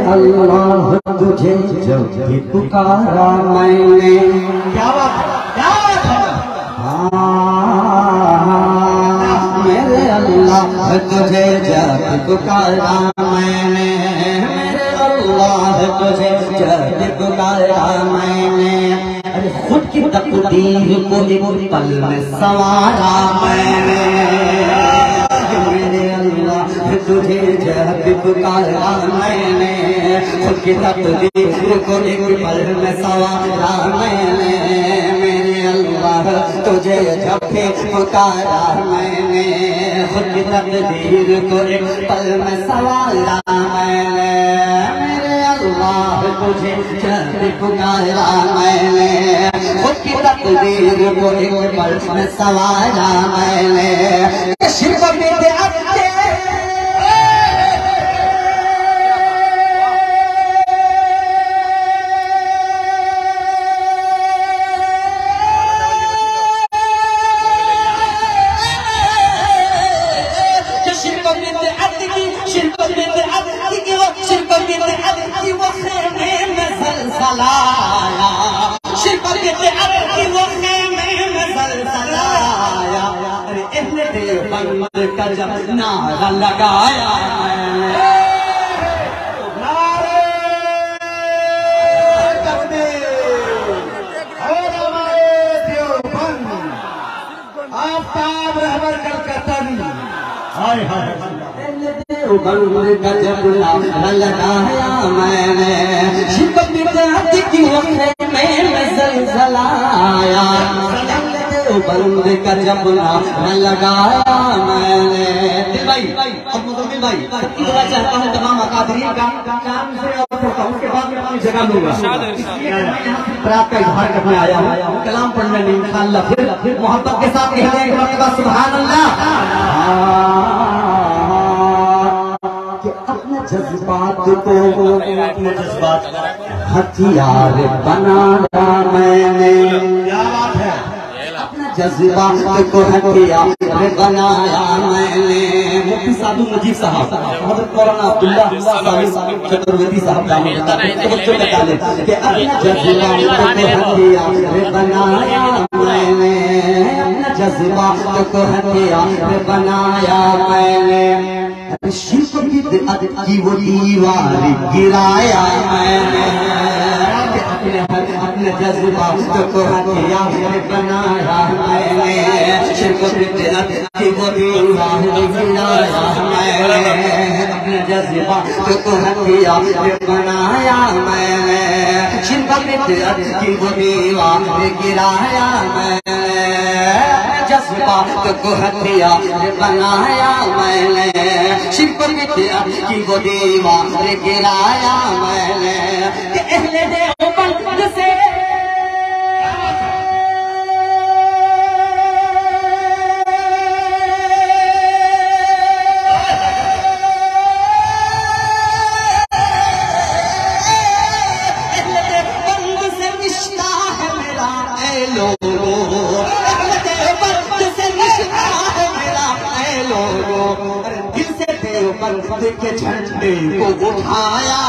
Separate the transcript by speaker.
Speaker 1: अल्लाह तुझे जब भी पुकारा मैंने।
Speaker 2: क्या बात है?
Speaker 1: मेरे अल्लाह तुझे जब पुकारा मैंने, मेरे अल्लाह तुझे जब पुकारा मैंने, अरे खुद की तकदीर को एक पल में संवारा मैंने। मेरे अल्लाह तुझे जब पुकारा मैंने, खुद की तकदीर को एक पल में संवारा मैंने। अल्लाह तुझे जब भी पुकारा मैंने, खुद की तकदीर को एक पल में संवारा मैंने। मेरे अल्लाह तुझे जब भी पुकारा मैंने, खुद की तकदीर को एक पल में संवारा मैंने। शिर्क कर जब नारा लगाया आफ्ताब रहबर कलकत्ता जब नारा लगाया मैंने, की में ज़लज़लाया बंद कर जब नारा लगाया मैंने। दिल भाई, अब मुज़म्मिल भाई इतना चाहता हूँ तमाम अकादरीन का काम से और उसके बाद मैं अपनी जगह लूंगा। रात का इजहार करने आया हूँ, कलाम पढ़ने नहीं, इंशाअल्लाह फिर मोहब्बत के साथ कहते हैं एक बार सुभान अल्लाह। अपने जज्बात को अपने जज्बात हथियार बनाया मैंने। क्या बात है? जज्बात को हथियार बनाया मैंने। मुफ्ती साधु मुजीब साहब, हज़रत मौलाना अब्दुल्ला चतुर्वेदी साहब अपने जज्बात को हथियार बनाया मैंने, अपने जज्बात को हथियार बनाया मैंने। शिर्क की बिदअत की वो दीवार गिराया मैंने, अपने जज्बात को हथियार बनाया मैंने। शिर्क की बिदअत की वो दीवार गिराया मैंने, अपने जज्बात को हथियार बनाया मैंने। शिर्क की बिदअत की वो दीवार गिराया मैंने, जज्बात को हथियार बनाया मैंने। शिर्क की बिदअत की वो दीवार गिराया मैंने। अहले देवबंद से रिश्ता है मेरा ऐ लोगों, अहले देवबंद से रिश्ता है मेरा ऐ लोगों। दिल से देवबंद के झंडे को उठाया